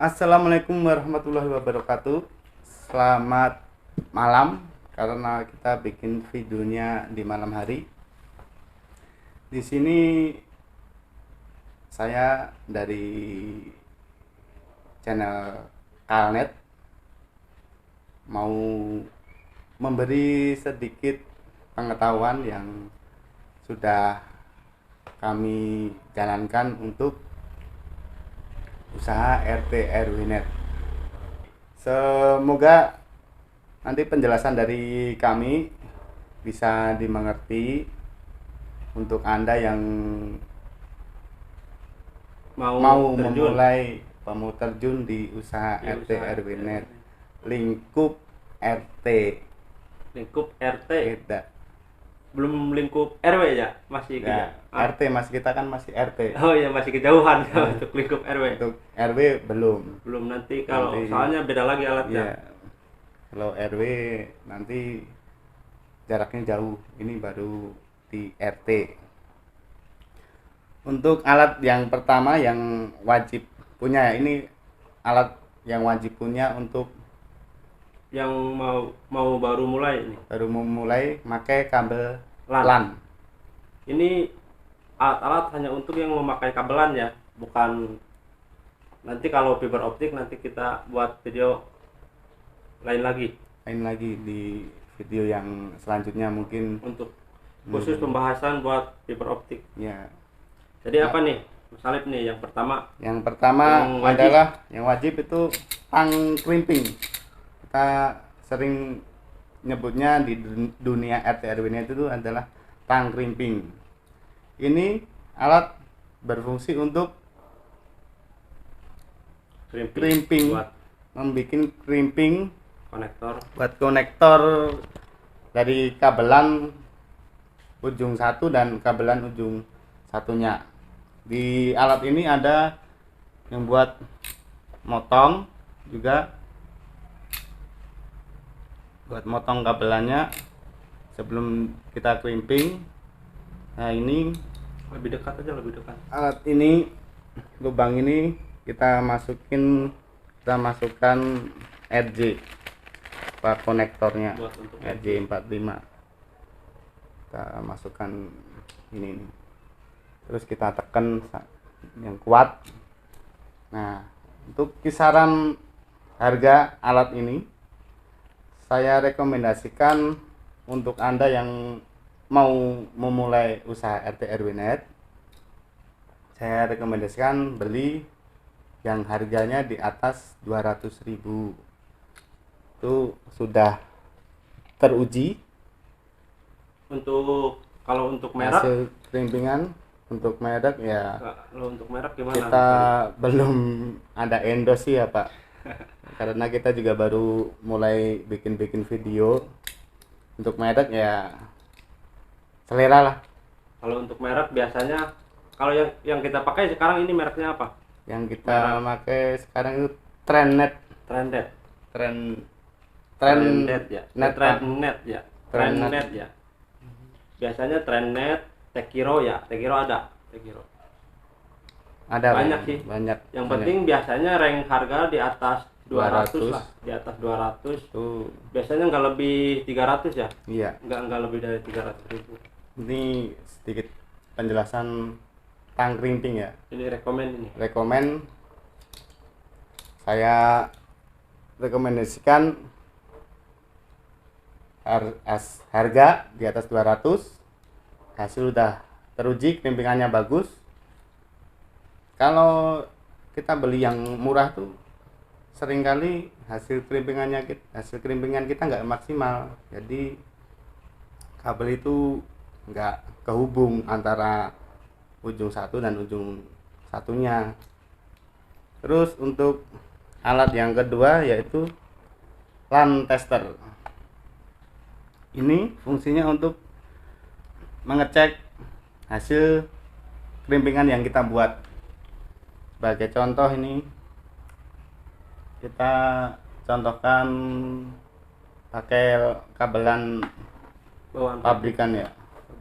Assalamualaikum warahmatullahi wabarakatuh. Selamat malam karena kita bikin videonya di malam hari. Di sini saya dari channel Kalnet mau memberi sedikit pengetahuan yang sudah kami jalankan untuk usaha RT RW Net. Semoga nanti penjelasan dari kami bisa dimengerti untuk Anda yang mau mau terjun di usaha RT RW Net lingkup RT. Lingkup RT Beda. belum lingkup RW ya, masih Ya, RT mas, kita kan masih RT. Oh ya, masih kejauhan untuk lingkup RW. Untuk RW belum Nanti kalau Nanti. soalnya beda lagi alatnya. Ya, kalau RW nanti jaraknya jauh, ini baru di RT. Untuk alat yang pertama yang wajib punya, ini alat yang wajib punya untuk Yang mau baru mulai ini. baru memulai pakai kabel LAN. LAN. Ini alat-alat hanya untuk yang memakai kabelan ya, bukan nanti kalau fiber optik nanti kita buat video lain lagi Lain lagi di video yang selanjutnya mungkin. untuk khusus pembahasan buat fiber optik. Ya, Jadi apa nih, Mas Alif nih yang pertama? yang pertama Yang wajib. adalah yang wajib itu tang krimping. Kita sering nyebutnya di dunia RT RW itu adalah tang krimping. Ini alat berfungsi untuk krimping, buat membuat krimping konektor. buat konektor dari kabelan ujung satu dan kabelan ujung satunya. Di alat ini ada yang buat motong juga, buat motong kabelannya sebelum kita crimping. Nah, ini Lebih dekat aja, lebih dekat. alat ini, lubang ini kita masukkan RJ pak konektornya, Buat untuk RJ 45 kita masukkan ini nih. Terus kita tekan yang kuat. Nah, untuk kisaran harga alat ini saya rekomendasikan untuk Anda yang mau memulai usaha RT RW Net, saya rekomendasikan beli yang harganya di atas 200.000. Itu sudah teruji Untuk kalau untuk merek, hasil krimpingan. Untuk merek ya kalau untuk merek gimana? kita belum ada endorse sih ya Pak, karena kita juga baru mulai bikin video. Untuk merek ya selera lah. Kalau untuk merek biasanya kalau yang kita pakai sekarang ini mereknya apa? Yang kita pakai sekarang itu Trendnet. Trended. Trendnet ya. Net, Pak. Trendnet ya. Trendnet. Trendnet ya. Biasanya Trendnet, Tekiro ya. Tekiro ada. Tekiro. Ada Banyak sih. banyak. Yang banyak. penting biasanya rank harga di atas 200 lah. Di atas 200. Tuh, Biasanya nggak lebih 300 ya. iya. Nggak lebih dari 300.000. Ini sedikit penjelasan tang krimping ya. Ini rekomen ini. Rekomen, saya rekomendasikan harga di atas 200. Hasil udah teruji, krimpingannya bagus. Kalau kita beli yang murah tuh seringkali hasil krimpingan kita nggak maksimal, jadi kabel itu nggak kehubung antara ujung satu dan ujung satunya. Terus untuk alat yang kedua yaitu LAN tester. Ini fungsinya untuk mengecek hasil krimpingan yang kita buat. Sebagai contoh, ini kita contohkan pakai kabelan Bawaan pabrikan ya.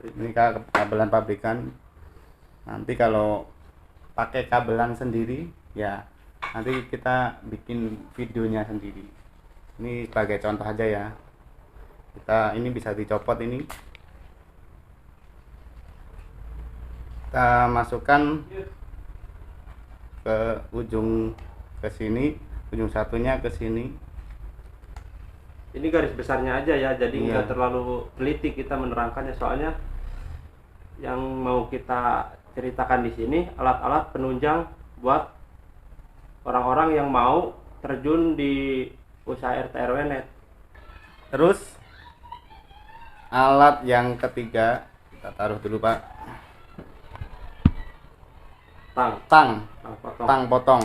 Ini kabelan pabrikan. Nanti kalau pakai kabelan sendiri ya nanti kita bikin videonya sendiri. Ini sebagai contoh aja ya. Ini bisa dicopot ini. Kita masukkan ke ujung ke sini, ujung satunya ke sini. Ini garis besarnya aja ya, jadi Iya. nggak terlalu teliti kita menerangkannya, soalnya yang mau kita ceritakan di sini alat-alat penunjang buat orang-orang yang mau terjun di usaha RT RW net. Terus alat yang ketiga kita taruh dulu Pak. Tang potong. Tang potong.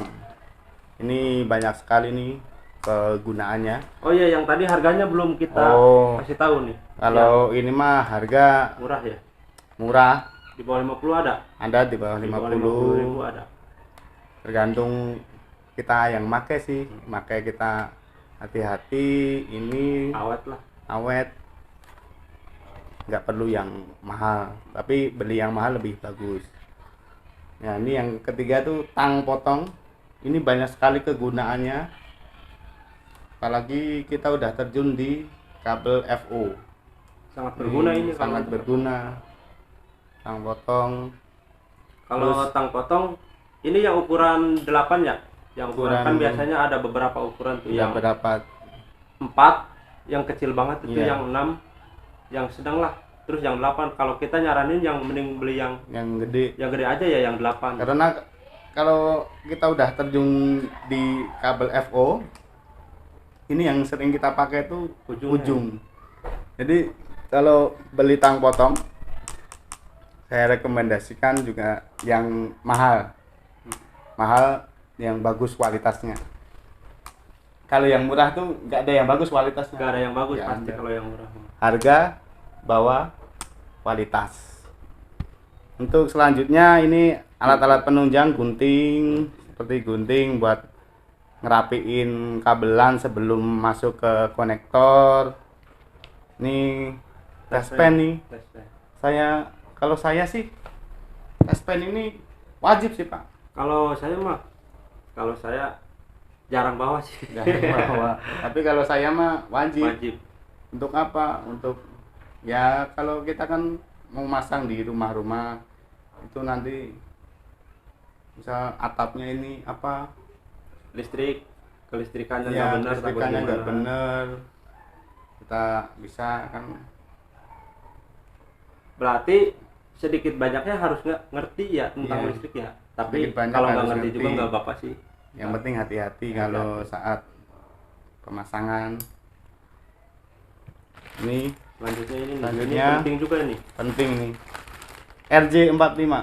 Ini banyak sekali nih kegunaannya. Oh iya, yang tadi harganya belum kita Oh. kasih tahu nih. Kalau ini mah harga Murah ya, murah, di bawah 50 ada, ada di bawah di bawah 50. 50.000 ada. Tergantung kita yang make sih, make kita hati-hati, ini Awet lah. awet, nggak perlu yang mahal, tapi beli yang mahal lebih bagus. Nah ini yang ketiga tuh tang potong. Ini banyak sekali kegunaannya, apalagi kita udah terjun di kabel FO. Sangat berguna ini sangat kalau berguna tang potong. kalau Terus- tang potong ini yang ukuran 8 ya. Yang ukuran kan Ukuran- biasanya ada beberapa ukuran tuh, Ya yang berapa 4, yang kecil banget itu, Iya. yang 6, yang sedang lah, terus yang 8. Kalau kita nyaranin yang mending beli yang gede? gede aja ya, yang 8. Karena kalau kita udah terjun di kabel FO, ini yang sering kita pakai itu Ujungnya. ujung. Jadi kalau beli tang potong, saya rekomendasikan juga yang mahal, yang bagus kualitasnya. Kalau yang murah tuh nggak ada yang bagus kualitasnya. Gak ada yang bagus Nggak pasti ada. kalau yang murah. Harga bawah kualitas. Untuk selanjutnya ini alat-alat penunjang, gunting, seperti gunting buat ngerapiin kabelan sebelum masuk ke konektor. Ini tespen nih. Tespen. Kalau saya sih tespen ini wajib sih Pak. Kalau saya jarang bawa sih. Jangan bawa. Tapi kalau saya mah wajib. Wajib. Untuk apa? Untuk ya kalau kita kan mau masang di rumah-rumah itu nanti misal atapnya ini apa? Kelistrikannya nggak Ya, benar, listrikannya takut nggak gimana. bener. Kita bisa kan Berarti sedikit banyaknya harus ngerti ya tentang Iya. listrik ya. Tapi Sedikit banyak kalau nggak harus ngerti juga ngerti. nggak apa-apa sih. yang penting hati-hati kalau saat pemasangan. Ini Selanjutnya ini Selanjutnya. ini penting juga ini. penting nih. RJ45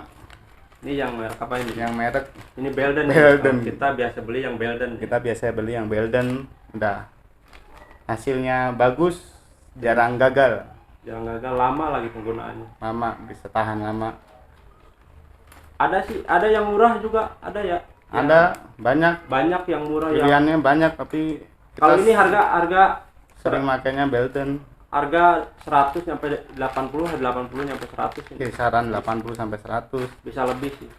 Ini yang merek apa ini? yang merek Ini Belden. Belden. Kalau kita biasa beli yang Belden. kita biasa beli yang Belden, udah hasilnya bagus, jarang gagal, Jangan gagal, lama lagi penggunaannya. lama, bisa tahan lama. Ada sih, ada yang murah juga, ada ya. Ada Banyak yang murah yang. pilihannya banyak, tapi Kalau kita ini harga sering makainya Belden, harga 100 sampai 80, 80 sampai 100 ini. kisaran 80 sampai 100. Bisa lebih sih.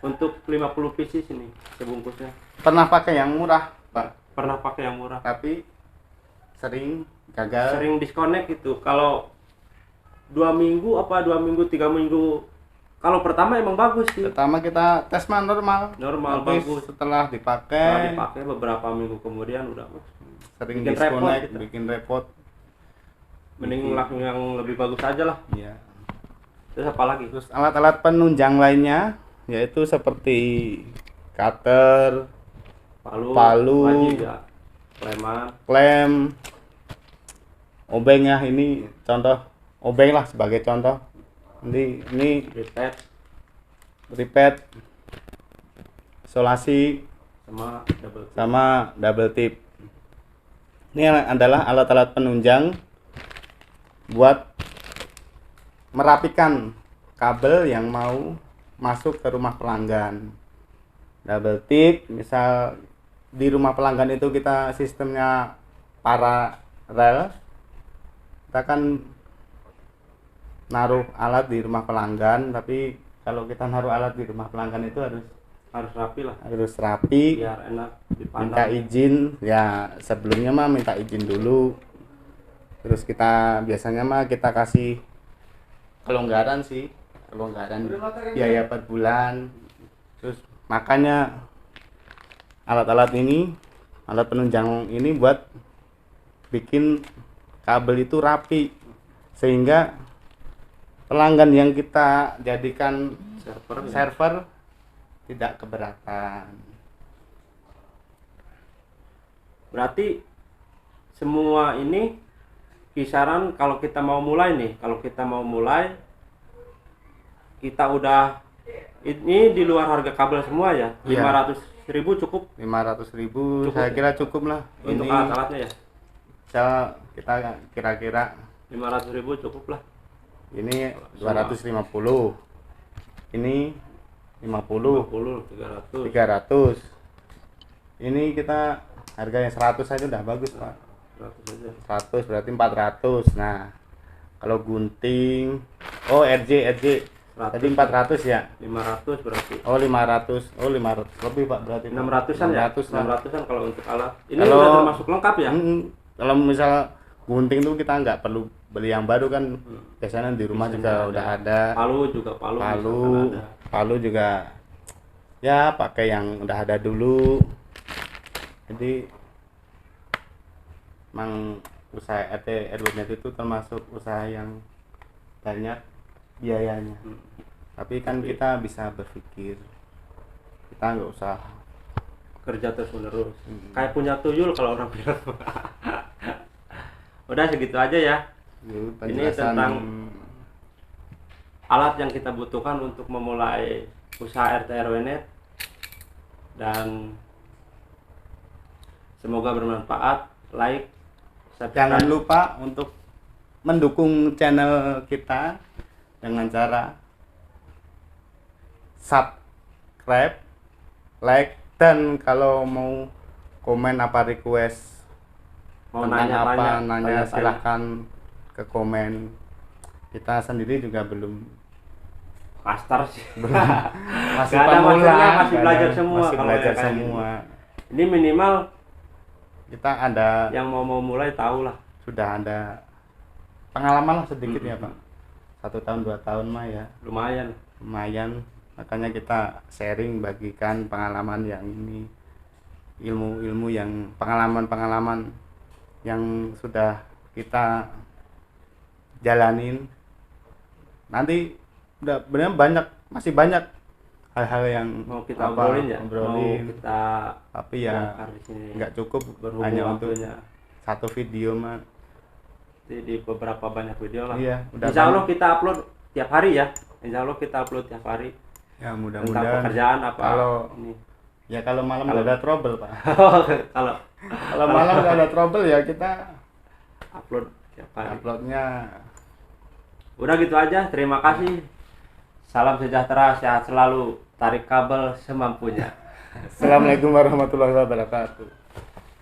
Untuk 50 pieces ini sebungkusnya. Pernah pakai yang murah, Pak, Pernah pakai yang murah. tapi sering gagal. Sering disconnect itu. Kalau 2 minggu 3 minggu. Kalau pertama emang bagus sih. Pertama kita tes mah normal, Normal, tapi bagus. setelah Setelah dipakai dipakai beberapa minggu kemudian udah sering bikin repot disconnect, gitu. bikin repot. mending langsung yang lebih bagus aja lah. Iya. Terus apa lagi? Terus alat-alat penunjang lainnya yaitu seperti cutter, Palu. wajib ya. Kleman. klem, obeng ya, ini contoh obeng lah sebagai contoh. Ini Reset ripet, isolasi sama double tip. Ini adalah alat-alat penunjang buat merapikan kabel yang mau masuk ke rumah pelanggan. Double tip, misal di rumah pelanggan itu kita sistemnya paralel, kita kan naruh alat di rumah pelanggan, tapi kalau kita naruh alat di rumah pelanggan itu harus harus rapi lah, harus rapi, biar enak minta dipandang. izin ya, sebelumnya mah minta izin dulu, terus kita biasanya mah kita kasih kelonggaran sih, kelonggaran biaya per bulan. Terus makanya alat-alat ini, alat penunjang ini buat bikin kabel itu rapi, sehingga pelanggan yang kita jadikan server tidak keberatan. Berarti semua ini kisaran kalau kita mau mulai nih, kita udah ini di luar harga kabel semua ya. Iya. 500.000 cukup 500.000 Cukup saya ya? kira cukup lah. untuk Ini alat-alatnya ya. kita kira-kira 500.000 cukup lah. ini 250, ini 50, 50, 300. 300. Ini kita harganya 100 aja udah bagus Pak. 100 aja. 100 berarti 400. Nah, kalau gunting, oh RJ 100. tadi 400 ya. 500 berarti. Oh 500, oh 500 lebih Pak berarti. 600-an ya? 600 lah. 600-an kalau untuk alat. Ini Kalau- udah termasuk lengkap ya? Kalau misal gunting tuh kita nggak perlu beli yang baru kan, biasanya di rumah Biasanya juga udah ada. Palu juga Palu, misalkan ada. palu juga ya pakai yang udah ada dulu. Jadi emang usaha RT RW itu termasuk usaha yang banyak biayanya. Tapi kan kita bisa berpikir, kita nggak usah Kerja terus menerus. Kayak punya tuyul kalau orang bilang. Udah segitu aja ya. dulu Ini tentang alat yang kita butuhkan untuk memulai usaha RT RW Net, dan semoga bermanfaat. Like, Jangan subscribe. lupa untuk mendukung channel kita dengan cara subscribe, like, dan kalau mau komen apa request Mau tentang apa nanya-tanya, nanya tanya-tanya. silahkan ke komen. Kita sendiri juga belum Master sih. masih Nggak ada pemula, masternya, masih nggak belajar ada- semua masih kalau belajar yang kayak semua. Ini minimal Kita ada yang mau mulai tahu lah. sudah ada pengalaman lah sedikit ya Mm-mm. Pak. 1 tahun 2 tahun mah ya Lumayan. lumayan, makanya kita sharing, bagikan pengalaman yang ini, ilmu-ilmu yang pengalaman-pengalaman yang sudah kita jalanin. Nanti udah benar banyak, masih banyak hal-hal yang Mau kita obrolin ya. obrolin. Mau kita Tapi ya bongkar di sini. nggak cukup Berhubung hanya untuk waktunya. satu video mah. Di beberapa banyak video lah. Iya, udah Insya Allah banyak. kita upload tiap hari ya. Insya Allah kita upload tiap hari Ya tentang mudah-mudahan pekerjaan apa kalau ini. ya kalau malam Kalau- nggak ada trouble Pak. Kalau Kalau malam nggak ada trouble ya kita upload tiap hari. uploadnya. Udah gitu aja. Terima kasih. Salam sejahtera, sehat selalu. Tarik kabel semampunya. Assalamualaikum warahmatullahi wabarakatuh.